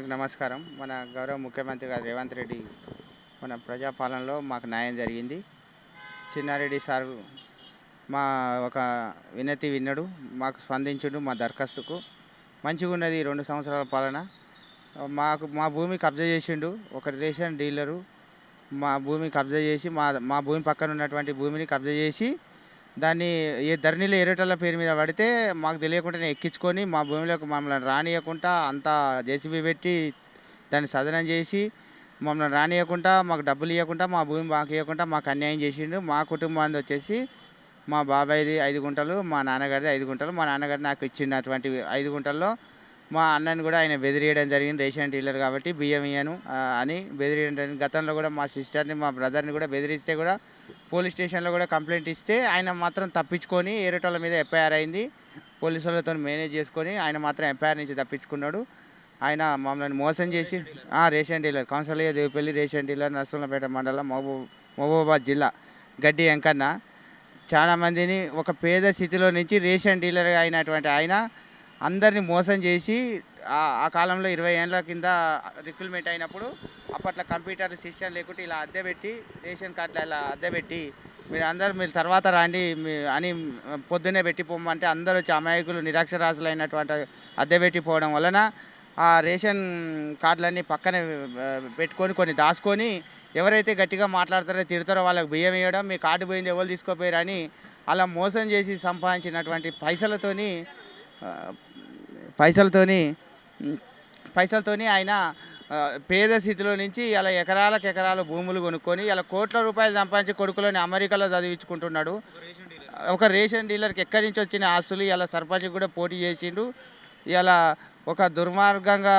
అందరికి నమస్కారం. మన గౌరవ ముఖ్యమంత్రి గారు రేవంత్ రెడ్డి మన ప్రజాపాలనలో మాకు న్యాయం జరిగింది. చిన్నారెడ్డి సార్ మా ఒక వినతి విన్నాడు, మాకు స్పందించుడు మా దరఖాస్తుకు. మంచిగా ఉన్నది 2 సంవత్సరాల పాలన. మా భూమి కబ్జా చేసిండు ఒక రేషన్ డీలరు. మా భూమి కబ్జా చేసి మా భూమి పక్కన ఉన్నటువంటి భూమిని కబ్జా చేసి దాన్ని ధరణిలో ఏరేటోళ్ళ పేరు మీద పడితే మాకు తెలియకుండానే ఎక్కించుకొని మా భూమిలోకి మమ్మల్ని రానియకుండా అంతా జేసీబీ పెట్టి దాన్ని సదనం చేసి మమ్మల్ని రానియకుండా మాకు డబ్బులు ఇవ్వకుండా మా భూమి మాకు ఇవ్వకుండా మాకు అన్యాయం చేసిండు. మా కుటుంబాన్ని వచ్చేసి మా బాబాయ్ది 5 గుంటలు, మా నాన్నగారిది 5 గుంటలు. మా నాన్నగారు నాకు ఇచ్చినటువంటి 5 గుంటల్లో మా అన్నని కూడా ఆయన బెదిరియడం జరిగింది. రేషన్ డీలర్ కాబట్టి బియ్యం ఇయ్యను అని బెదిరియడం జరిగింది. గతంలో కూడా మా సిస్టర్ని మా బ్రదర్ని కూడా బెదిరిస్తే కూడా పోలీస్ స్టేషన్లో కూడా కంప్లైంట్ ఇస్తే ఆయన మాత్రం తప్పించుకొని ఏరేటోళ్ళ మీద ఎఫ్ఐఆర్ అయింది. పోలీసులతో మేనేజ్ చేసుకొని ఆయన మాత్రం ఎఫ్ఐఆర్ నుంచి తప్పించుకున్నాడు. ఆయన మమ్మల్ని మోసం చేసి ration dealer councillor Devipalli ration dealer Narsampet మండలం మహబూబాబాద్ జిల్లా గడ్డి వెంకన్న చాలామందిని ఒక పేద స్థితిలో నుంచి రేషన్ డీలర్ అయినటువంటి ఆయన అందరినీ మోసం చేసి ఆ కాలంలో 20 ఏళ్ళ కింద రిక్రూట్మెంట్ అయినప్పుడు అప్పట్లో కంప్యూటర్ సిస్టమ్ లేకుంటే ఇలా అద్దె పెట్టి రేషన్ కార్డులు ఇలా అద్దె పెట్టి మీరు తర్వాత రాండి అని పొద్దున్నే పెట్టిపోమంటే అందరూ వచ్చి అమాయకులు నిరక్షరాస్యులు అయినటువంటి అద్దె పెట్టిపోవడం వలన ఆ రేషన్ కార్డులన్నీ పక్కన పెట్టుకొని కొన్ని దాచుకొని ఎవరైతే గట్టిగా మాట్లాడతారో తిడతారో వాళ్ళకి బియ్యం వేయడం, మీ కార్డు పోయింది ఎవరు తీసుకోపోయారని అలా మోసం చేసి సంపాదించినటువంటి పైసలతోని ఆయన పేద స్థితిలో నుంచి ఇలా ఎకరాల భూములు కొనుక్కొని ఇలా కోట్ల రూపాయలు సంపాదించి కొడుకులని అమెరికాలో చదివించుకుంటున్నాడు. ఒక రేషన్ డీలర్కి ఎక్కడి నుంచి వచ్చిన ఆస్తులు ఇలా సర్పంచ్ కూడా పోటీ చేసిండు. ఇలా ఒక దుర్మార్గంగా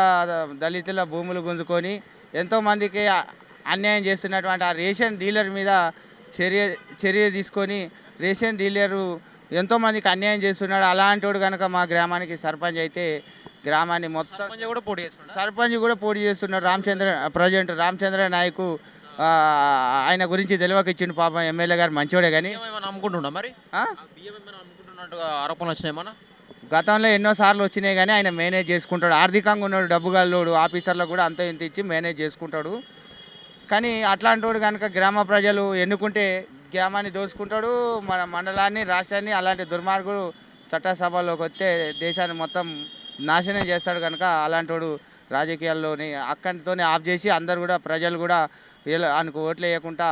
దళితుల భూములు గుంజుకొని ఎంతోమందికి అన్యాయం చేస్తున్నటువంటి ఆ రేషన్ డీలర్ మీద చర్య తీసుకొని రేషన్ డీలరు ఎంతోమందికి అన్యాయం చేస్తున్నాడు. అలాంటి వాడు కనుక మా గ్రామానికి సర్పంచ్ అయితే గ్రామాన్ని మొత్తం సర్పంచ్ కూడా పోటీ చేస్తున్నాడు. రామచంద్ర నాయకు ఆయన గురించి తెలియక ఇచ్చిండు. పాపం ఎమ్మెల్యే గారు మంచివాడే కానీ అమ్ముకుంటున్నా మరి ఆరోపణలు వచ్చినాయి. గతంలో ఎన్నోసార్లు వచ్చినాయి కానీ ఆయన మేనేజ్ చేసుకుంటాడు. ఆర్థికంగా ఉన్నాడు, డబ్బు గల్లోడు, ఆఫీసర్లకు కూడా అంత ఇంత ఇచ్చి మేనేజ్ చేసుకుంటాడు. కానీ అట్లాంటి వాడు కనుక గ్రామ ప్రజలు ఎన్నుకుంటే గ్రామాన్ని దోచుకుంటాడు, మన మండలాన్ని, రాష్ట్రాన్ని. అలాంటి దుర్మార్గుడు చట్టసభలోకి వస్తే దేశాన్ని మొత్తం నాశనం చేస్తాడు. కనుక అలాంటి వాడు రాజకీయాల్లోని అక్కడితోనే ఆఫ్ చేసి అందరు కూడా ప్రజలు కూడా ఆయనకు ఓట్లు వేయకుండా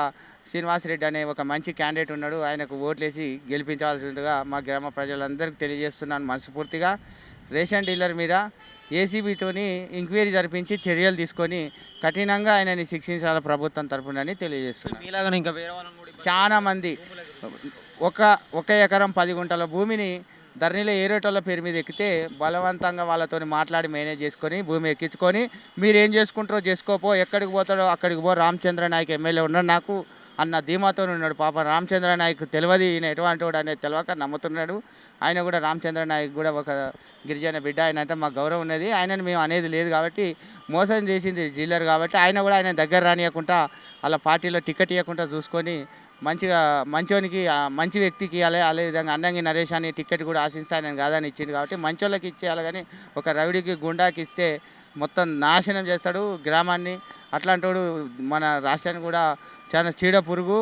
శ్రీనివాసరెడ్డి అనే ఒక మంచి క్యాండిడేట్ ఉన్నాడు, ఆయనకు ఓట్లేసి గెలిపించాల్సిందిగా మా గ్రామ ప్రజలందరికీ తెలియజేస్తున్నాను మనస్ఫూర్తిగా. రేషన్ డీలర్ మీద ఏసీబీతోని ఎంక్వైరీ జరిపించి చర్యలు తీసుకొని కఠినంగా ఆయనని శిక్షించాలి ప్రభుత్వం తరపునని తెలియజేస్తున్నాను. చాలా మంది ఒక ఎకరం 10 గుంటల భూమిని ధరణిలో ఏరేటోళ్ళ పేరు మీద ఎక్కితే బలవంతంగా వాళ్ళతో మాట్లాడి మేనేజ్ చేసుకొని భూమి ఎక్కించుకొని మీరేం చేసుకుంటారో చేసుకోపో, ఎక్కడికి పోతాడో అక్కడికి పో, రామచంద్ర నాయక్ ఎమ్మెల్యే ఉన్నాడు నాకు అన్న ధీమాతో ఉన్నాడు. పాప రామచంద్ర నాయక్ తెలియదు ఈయన ఎటువంటి వాడు అనేది తెలియక నమ్ముతున్నాడు. ఆయన కూడా రామచంద్ర నాయక్ కూడా ఒక గిరిజన బిడ్డ, ఆయన అయితే మాకు గౌరవం ఉన్నది. ఆయనని మేము అనేది లేదు కాబట్టి మోసం చేసింది డీలర్ కాబట్టి ఆయన కూడా ఆయన దగ్గర రానియకుండా అలా పార్టీలో టికెట్ ఇవ్వకుండా చూసుకొని మంచోనికి మంచి వ్యక్తికి ఇవ్వాలి. అదేవిధంగా అన్నంగి నరేష్ అని టికెట్ కూడా ఆశిస్తే ఆయన కాదని ఇచ్చింది కాబట్టి మంచోళ్ళకి ఇచ్చేయాలి. కానీ ఒక రౌడీకి గుండాకి ఇస్తే మొత్తం నాశనం చేస్తాడు గ్రామాన్ని. అట్లాంటి మన రాష్ట్రాన్ని కూడా చాలా చీడ పురుగు.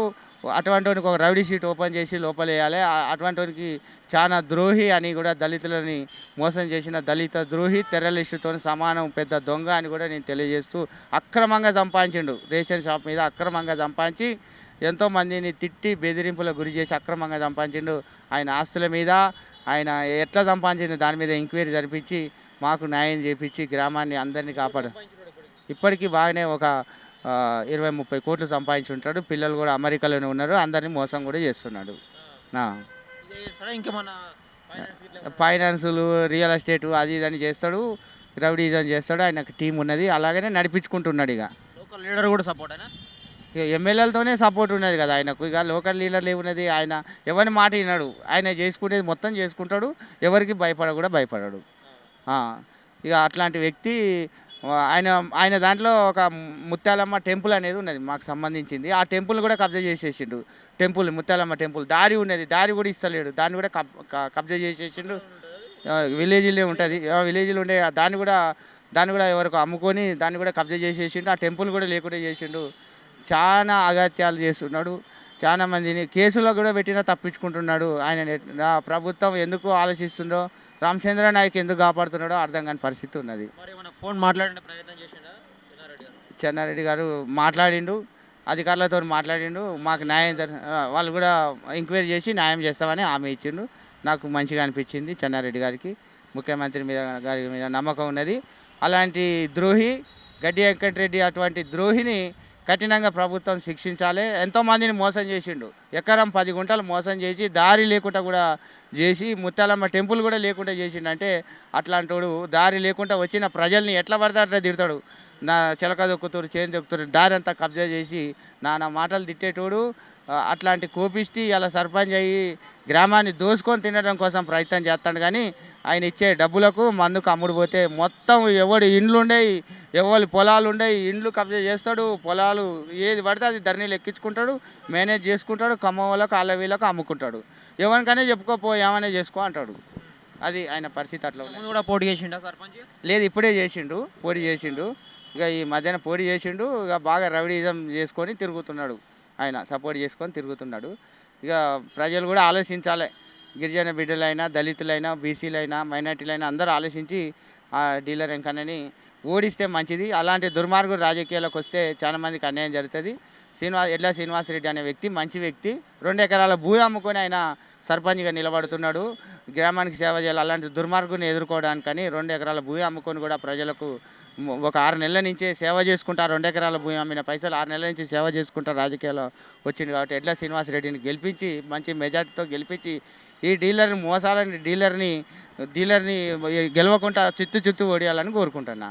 అటువంటి వాడికి ఒక రౌడీ షీట్ ఓపెన్ చేసి లోపలేయాలి. అటువంటి వాడికి చాలా ద్రోహి అని కూడా దళితులని మోసం చేసిన దళిత ద్రోహి టెర్రరిస్టుతో సమానం, పెద్ద దొంగ అని కూడా నేను తెలియజేస్తూ అక్రమంగా సంపాదించిండు. రేషన్ షాప్ మీద అక్రమంగా సంపాదించి ఎంతోమందిని తిట్టి బెదిరింపులకు గురి చేసి అక్రమంగా సంపాదించిండు. ఆయన ఆస్తుల మీద ఆయన ఎట్లా సంపాదించిండు దాని మీద ఎంక్వైరీ జరిపించి మాకు న్యాయం చేపించి గ్రామాన్ని అందరినీ కాపాడు. ఇప్పటికీ బాగానే ఒక 20-30 కోట్లు సంపాదించి ఉంటాడు. పిల్లలు కూడా అమెరికాలోనే ఉన్నారు. అందరినీ మోసం కూడా చేస్తున్నాడు. ఫైనాన్సులు, రియల్ ఎస్టేటు అది ఇదని చేస్తాడు, రౌడీజం చేస్తాడు. ఆయనకు టీం ఉన్నది, అలాగనే నడిపించుకుంటున్నాడు. ఇక లోకల్ లీడర్ కూడా సపోర్ట్ అయినా ఇక ఎమ్మెల్యేలతోనే సపోర్ట్ ఉన్నది కదా ఆయనకు. ఇక లోకల్ లీడర్లు ఏమున్నది, ఆయన ఎవరి మాట విన్నాడు, ఆయన చేసుకునేది మొత్తం చేసుకుంటాడు, ఎవరికి భయపడడు. ఇక అట్లాంటి వ్యక్తి ఆయన దాంట్లో ఒక ముత్యాలమ్మ టెంపుల్ అనేది ఉన్నది మాకు సంబంధించింది. ఆ టెంపుల్ కూడా కబ్జా చేసేసిండు. ముత్యాలమ్మ టెంపుల్ దారి ఉన్నది, దారి కూడా ఇస్తలేడు, దాన్ని కూడా కబ్జా చేసేసిండు. విలేజ్లో ఉంటుంది, విలేజ్లో ఉండే దాన్ని కూడా దాన్ని కూడా ఎవరికి అమ్ముకొని దాన్ని కూడా కబ్జా చేసేసిండు. ఆ టెంపుల్ కూడా లేకుండా చేసిండు. చాలా అగత్యాలు చేస్తున్నాడు. చాలా మందిని కేసులో కూడా పెట్టినా తప్పించుకుంటున్నాడు. నా ప్రభుత్వం ఎందుకు ఆలోచిస్తుందో, రామచంద్ర నాయక్ ఎందుకు కాపాడుతున్నాడో అర్థం కాని పరిస్థితి ఉన్నది. మరి ఏమైనా ఫోన్ మాట్లాడే ప్రయత్నం చేసిండా చెన్నారెడ్డి గారు? చెన్నారెడ్డి గారు మాట్లాడిండు, అధికారులతో మాట్లాడిండు. మాకు న్యాయం వాళ్ళు కూడా ఎంక్వైరీ చేసి న్యాయం చేస్తామని హామీ ఇచ్చిండు. నాకు మంచిగా అనిపించింది. చెన్నారెడ్డి గారికి, ముఖ్యమంత్రి గారి మీద నమ్మకం ఉన్నది. అలాంటి ద్రోహి గడ్డి వెంకటరెడ్డి అటువంటి ద్రోహిని కఠినంగా ప్రభుత్వం శిక్షించాలి. ఎంతోమందిని మోసం చేసిండు. ఎకరం 10 గుంటలు మోసం చేసి దారి లేకుండా కూడా చేసి ముత్యాలమ్మ టెంపుల్ కూడా లేకుండా చేసిండు. అంటే అట్లాంటోడు దారి లేకుండా వచ్చిన ప్రజల్ని ఎట్లా పడితే అట్లా తిడతాడు. నా చిలక దొక్కుతారు, చేను దొక్కుతారు, దారి అంతా కబ్జా చేసి నానా మాటలు తిట్టేటోడు. అట్లాంటి కోపిష్టి అలా సర్పంచ్ అయ్యి గ్రామాన్ని దోసుకొని తినడం కోసం ప్రయత్నం చేస్తాడు. కానీ ఆయన ఇచ్చే డబ్బులకు మందుకు అమ్ముడు పోతే మొత్తం ఎవడి ఇండ్లు ఉండేవి, ఎవరి పొలాలు ఉండేవి, ఇండ్లు కబ్జా చేస్తాడు. పొలాలు ఏది పడితే అది ధరణిలు ఎక్కించుకుంటాడు, మేనేజ్ చేసుకుంటాడు. ఖమ్మం వాళ్ళకు వాళ్ళ వీళ్ళకు అమ్ముకుంటాడు. ఎవరికైనా చెప్పుకోపో, ఏమైనా చేసుకో అంటాడు. అది ఆయన పరిస్థితి అట్లా ఉంది. ముందు కూడా పోటీ చేసిండా సర్పంచ్? లేదు, ఇప్పుడే చేసిండు, పోటీ చేసిండు. ఇక ఈ మధ్యాహ్నం పోటీ చేసిండు. ఇక బాగా రౌడీజం చేసుకొని తిరుగుతున్నాడు. ఆయన సపోర్ట్ చేసుకొని తిరుగుతున్నాడు. ఇక ప్రజలు కూడా ఆలోచించాలి. గిరిజన బిడ్డలైనా, దళితులైనా, బీసీలైనా, మైనార్టీలైనా అందరూ ఆలోచించి ఆ డీలర్ వెంకన్నని ఓడిస్తే మంచిది. అలాంటి దుర్మార్గుడు రాజకీయాలకు వస్తే చాలామందికి అన్యాయం జరుగుతుంది. ఎడ్ల శ్రీనివాసరెడ్డి అనే వ్యక్తి మంచి వ్యక్తి. 2 ఎకరాల భూమి అమ్ముకొని ఆయన సర్పంచ్గా నిలబడుతున్నాడు. గ్రామానికి సేవ చేయాలి. అలాంటి దుర్మార్గుని ఎదుర్కోవడానికని 2 ఎకరాల భూమి అమ్ముకొని కూడా ప్రజలకు ఒక 6 నెలల నుంచే సేవ చేసుకుంటారు. 2 ఎకరాల భూమి అమ్మిన పైసలు 6 నెలల నుంచి సేవ చేసుకుంటారు. రాజకీయాల్లో వచ్చింది కాబట్టి ఎడ్ల శ్రీనివాసరెడ్డిని గెలిపించి, మంచి మెజార్టీతో గెలిపించి ఈ డీలర్ని గెలవకుండా చిత్తు ఓడియాలని కోరుకుంటున్నా.